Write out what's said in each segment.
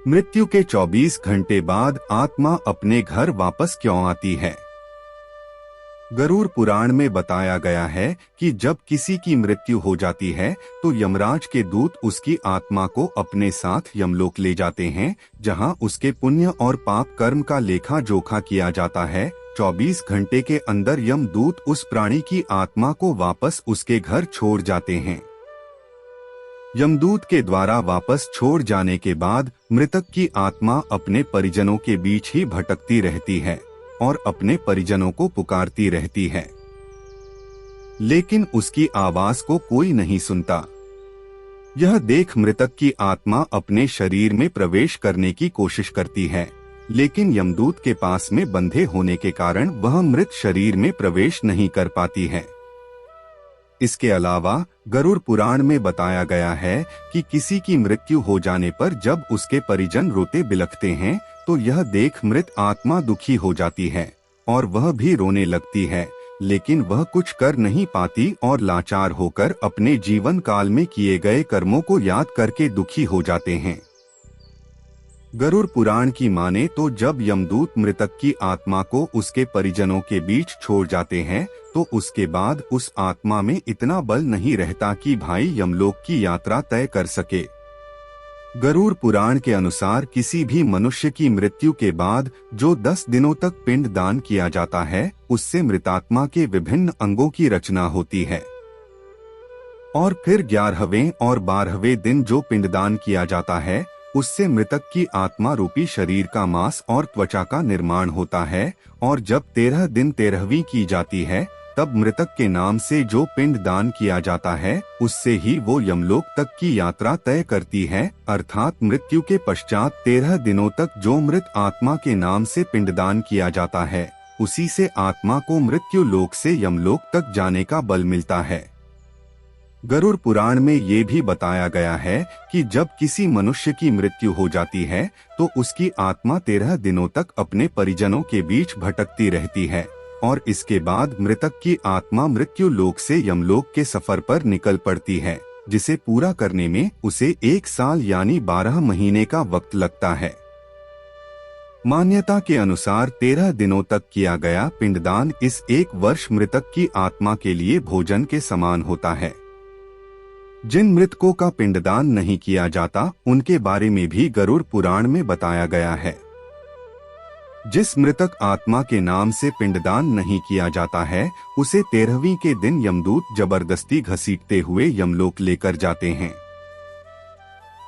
मृत्यु के 24 घंटे बाद आत्मा अपने घर वापस क्यों आती है? गरुड़ पुराण में बताया गया है कि जब किसी की मृत्यु हो जाती है तो यमराज के दूत उसकी आत्मा को अपने साथ यमलोक ले जाते हैं, जहां उसके पुण्य और पाप कर्म का लेखा जोखा किया जाता है। 24 घंटे के अंदर यमदूत उस प्राणी की आत्मा को वापस उसके घर छोड़ जाते हैं। यमदूत के द्वारा वापस छोड़ जाने के बाद मृतक की आत्मा अपने परिजनों के बीच ही भटकती रहती है और अपने परिजनों को पुकारती रहती है, लेकिन उसकी आवाज को कोई नहीं सुनता। यह देख मृतक की आत्मा अपने शरीर में प्रवेश करने की कोशिश करती है, लेकिन यमदूत के पास में बंधे होने के कारण वह मृत शरीर में प्रवेश नहीं कर पाती है। इसके अलावा गरुड़ पुराण में बताया गया है कि किसी की मृत्यु हो जाने पर जब उसके परिजन रोते बिलखते हैं तो यह देख मृत आत्मा दुखी हो जाती है और वह भी रोने लगती है, लेकिन वह कुछ कर नहीं पाती और लाचार होकर अपने जीवन काल में किए गए कर्मों को याद करके दुखी हो जाते हैं। गरुड़ पुराण की माने तो जब यमदूत मृतक की आत्मा को उसके परिजनों के बीच छोड़ जाते हैं तो उसके बाद उस आत्मा में इतना बल नहीं रहता कि भाई यमलोक की यात्रा तय कर सके। गरुड़ पुराण के अनुसार किसी भी मनुष्य की मृत्यु के बाद जो 10 दिनों तक पिंड दान किया जाता है, उससे मृतात्मा के विभिन्न अंगों की रचना होती है और फिर 11वें और 12वें दिन जो पिंडदान किया जाता है उससे मृतक की आत्मा रूपी शरीर का मांस और त्वचा का निर्माण होता है, और जब 13 दिन 13वीं की जाती है तब मृतक के नाम से जो पिंड दान किया जाता है उससे ही वो यमलोक तक की यात्रा तय करती है। अर्थात मृत्यु के पश्चात 13 दिनों तक जो मृत आत्मा के नाम से पिंडदान किया जाता है उसी से आत्मा को मृत्यु लोक से यमलोक तक जाने का बल मिलता है। गरुड़ पुराण में ये भी बताया गया है कि जब किसी मनुष्य की मृत्यु हो जाती है तो उसकी आत्मा 13 दिनों तक अपने परिजनों के बीच भटकती रहती है और इसके बाद मृतक की आत्मा मृत्यु लोक से यमलोक के सफर पर निकल पड़ती है, जिसे पूरा करने में उसे 1 साल यानी 12 महीने का वक्त लगता है। मान्यता के अनुसार 13 दिनों तक किया गया पिंडदान इस 1 वर्ष मृतक की आत्मा के लिए भोजन के समान होता है। जिन मृतकों का पिंडदान नहीं किया जाता उनके बारे में भी गरुड़ पुराण में बताया गया है। जिस मृतक आत्मा के नाम से पिंडदान नहीं किया जाता है उसे 13वीं के दिन यमदूत जबरदस्ती घसीटते हुए यमलोक लेकर जाते हैं,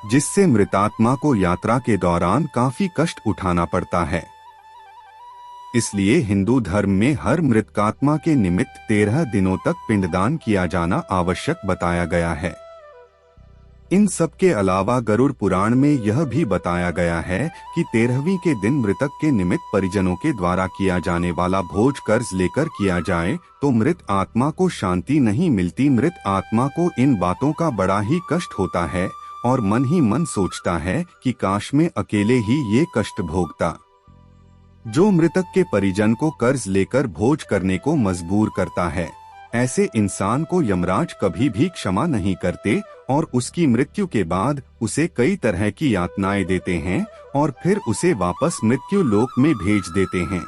जिससे मृतात्मा को यात्रा के दौरान काफी कष्ट उठाना पड़ता है। इसलिए हिंदू धर्म में हर मृतकात्मा के निमित्त 13 दिनों तक पिंडदान किया जाना आवश्यक बताया गया है। इन सब के अलावा गरुड़ पुराण में यह भी बताया गया है कि 13वीं के दिन मृतक के निमित्त परिजनों के द्वारा किया जाने वाला भोज कर्ज लेकर किया जाए तो मृत आत्मा को शांति नहीं मिलती। मृत आत्मा को इन बातों का बड़ा ही कष्ट होता है और मन ही मन सोचता है कि काश में अकेले ही ये कष्ट भोगता। जो मृतक के परिजन को कर्ज लेकर भोज करने को मजबूर करता है, ऐसे इंसान को यमराज कभी भी क्षमा नहीं करते और उसकी मृत्यु के बाद उसे कई तरह की यातनाएं देते हैं और फिर उसे वापस मृत्यु लोक में भेज देते हैं।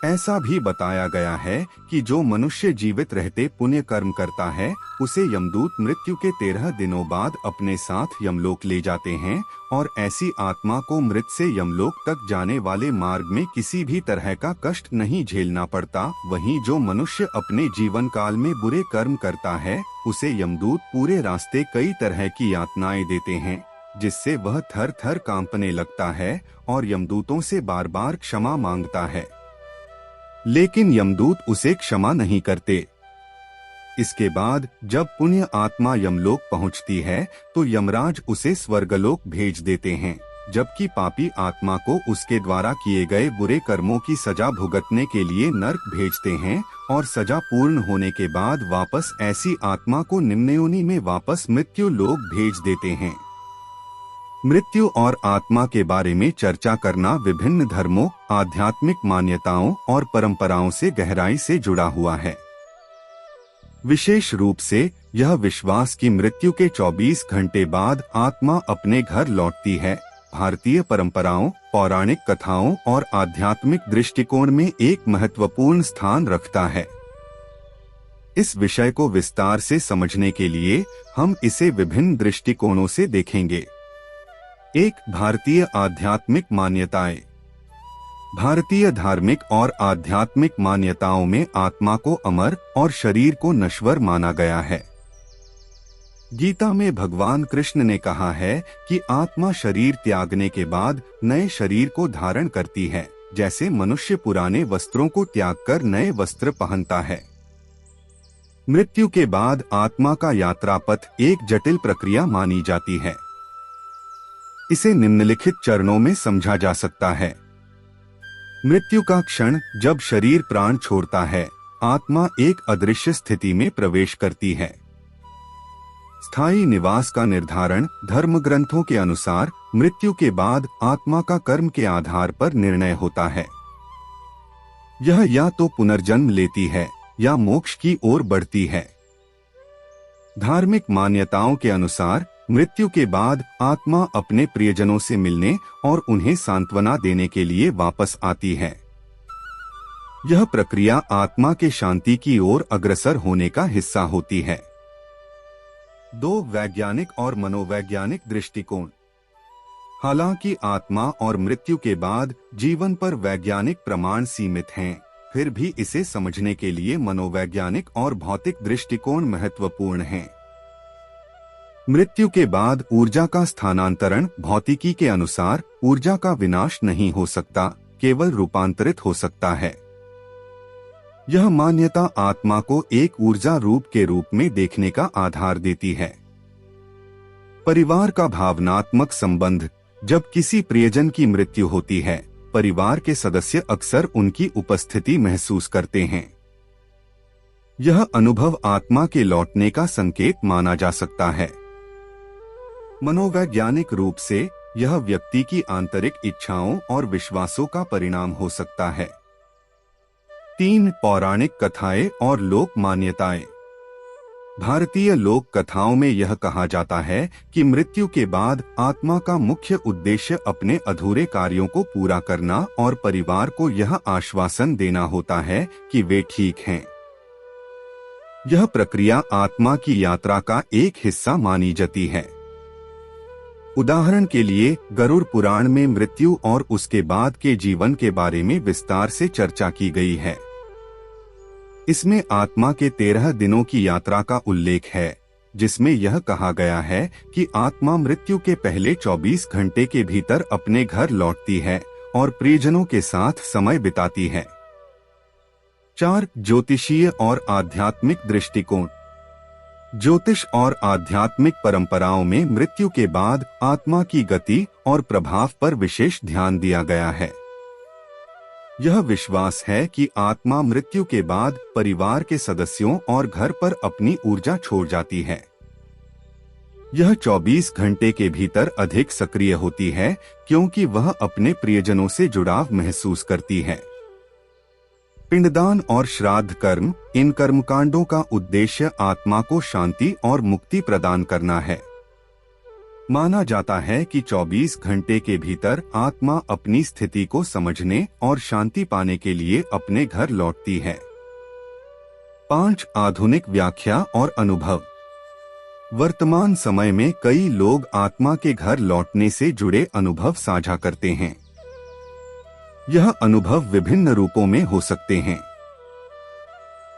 ऐसा भी बताया गया है कि जो मनुष्य जीवित रहते पुण्य कर्म करता है उसे यमदूत मृत्यु के 13 दिनों बाद अपने साथ यमलोक ले जाते हैं और ऐसी आत्मा को मृत से यमलोक तक जाने वाले मार्ग में किसी भी तरह का कष्ट नहीं झेलना पड़ता। वहीं जो मनुष्य अपने जीवन काल में बुरे कर्म करता है उसे यमदूत पूरे रास्ते कई तरह की यातनाएं देते हैं, जिससे वह थर थर कांपने लगता है और यमदूतों से बार बार क्षमा मांगता है, लेकिन यमदूत उसे क्षमा नहीं करते। इसके बाद जब पुण्य आत्मा यमलोक पहुंचती है तो यमराज उसे स्वर्गलोक भेज देते हैं, जबकि पापी आत्मा को उसके द्वारा किए गए बुरे कर्मों की सजा भुगतने के लिए नर्क भेजते हैं और सजा पूर्ण होने के बाद वापस ऐसी आत्मा को निम्न योनि में वापस मृत्यु लोक भेज देते हैं। मृत्यु और आत्मा के बारे में चर्चा करना विभिन्न धर्मों, आध्यात्मिक मान्यताओं और परंपराओं से गहराई से जुड़ा हुआ है। विशेष रूप से यह विश्वास कि मृत्यु के 24 घंटे बाद आत्मा अपने घर लौटती है, भारतीय परंपराओं, पौराणिक कथाओं और आध्यात्मिक दृष्टिकोण में एक महत्वपूर्ण स्थान रखता है। इस विषय को विस्तार से समझने के लिए हम इसे विभिन्न दृष्टिकोणों से देखेंगे। एक, भारतीय आध्यात्मिक मान्यताएं। भारतीय धार्मिक और आध्यात्मिक मान्यताओं में आत्मा को अमर और शरीर को नश्वर माना गया है। गीता में भगवान कृष्ण ने कहा है कि आत्मा शरीर त्यागने के बाद नए शरीर को धारण करती है, जैसे मनुष्य पुराने वस्त्रों को त्यागकर नए वस्त्र पहनता है। मृत्यु के बाद आत्मा का यात्रा पथ एक जटिल प्रक्रिया मानी जाती है। इसे निम्नलिखित चरणों में समझा जा सकता है। मृत्यु का क्षण, जब शरीर प्राण छोड़ता है, आत्मा एक अदृश्य स्थिति में प्रवेश करती है। स्थायी निवास का निर्धारण, धर्म ग्रंथों के अनुसार मृत्यु के बाद आत्मा का कर्म के आधार पर निर्णय होता है। यह या तो पुनर्जन्म लेती है या मोक्ष की ओर बढ़ती है। धार्मिक मान्यताओं के अनुसार मृत्यु के बाद आत्मा अपने प्रियजनों से मिलने और उन्हें सांत्वना देने के लिए वापस आती है। यह प्रक्रिया आत्मा के शांति की ओर अग्रसर होने का हिस्सा होती है। 2, वैज्ञानिक और मनोवैज्ञानिक दृष्टिकोण। हालांकि आत्मा और मृत्यु के बाद जीवन पर वैज्ञानिक प्रमाण सीमित हैं, फिर भी इसे समझने के लिए मनोवैज्ञानिक और भौतिक दृष्टिकोण महत्वपूर्ण हैं। मृत्यु के बाद ऊर्जा का स्थानांतरण। भौतिकी के अनुसार ऊर्जा का विनाश नहीं हो सकता, केवल रूपांतरित हो सकता है। यह मान्यता आत्मा को एक ऊर्जा रूप के रूप में देखने का आधार देती है। परिवार का भावनात्मक संबंध। जब किसी प्रियजन की मृत्यु होती है, परिवार के सदस्य अक्सर उनकी उपस्थिति महसूस करते हैं। यह अनुभव आत्मा के लौटने का संकेत माना जा सकता है। मनोवैज्ञानिक रूप से यह व्यक्ति की आंतरिक इच्छाओं और विश्वासों का परिणाम हो सकता है। 3, पौराणिक कथाएं और लोक मान्यताएं। भारतीय लोक कथाओं में यह कहा जाता है कि मृत्यु के बाद आत्मा का मुख्य उद्देश्य अपने अधूरे कार्यों को पूरा करना और परिवार को यह आश्वासन देना होता है कि वे ठीक हैं। यह प्रक्रिया आत्मा की यात्रा का एक हिस्सा मानी जाती है। उदाहरण के लिए गरुड़ पुराण में मृत्यु और उसके बाद के जीवन के बारे में विस्तार से चर्चा की गई है। इसमें आत्मा के 13 दिनों की यात्रा का उल्लेख है, जिसमें यह कहा गया है कि आत्मा मृत्यु के पहले 24 घंटे के भीतर अपने घर लौटती है और प्रियजनों के साथ समय बिताती है। 4, ज्योतिषीय और आध्यात्मिक दृष्टिकोण। ज्योतिष और आध्यात्मिक परंपराओं में मृत्यु के बाद आत्मा की गति और प्रभाव पर विशेष ध्यान दिया गया है। यह विश्वास है कि आत्मा मृत्यु के बाद परिवार के सदस्यों और घर पर अपनी ऊर्जा छोड़ जाती है। यह 24 घंटे के भीतर अधिक सक्रिय होती है, क्योंकि वह अपने प्रियजनों से जुड़ाव महसूस करती है। पिंडदान और श्राद्ध कर्म। इन कर्मकांडों का उद्देश्य आत्मा को शांति और मुक्ति प्रदान करना है। माना जाता है कि 24 घंटे के भीतर आत्मा अपनी स्थिति को समझने और शांति पाने के लिए अपने घर लौटती है। 5, आधुनिक व्याख्या और अनुभव। वर्तमान समय में कई लोग आत्मा के घर लौटने से जुड़े अनुभव साझा करते हैं। यह अनुभव विभिन्न रूपों में हो सकते हैं।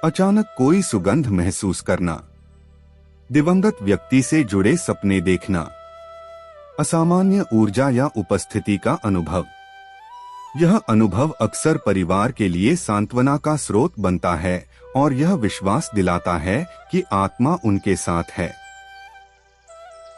अचानक कोई सुगंध महसूस करना, दिवंगत व्यक्ति से जुड़े सपने देखना, असामान्य ऊर्जा या उपस्थिति का अनुभव। यह अनुभव अक्सर परिवार के लिए सांत्वना का स्रोत बनता है और यह विश्वास दिलाता है कि आत्मा उनके साथ है।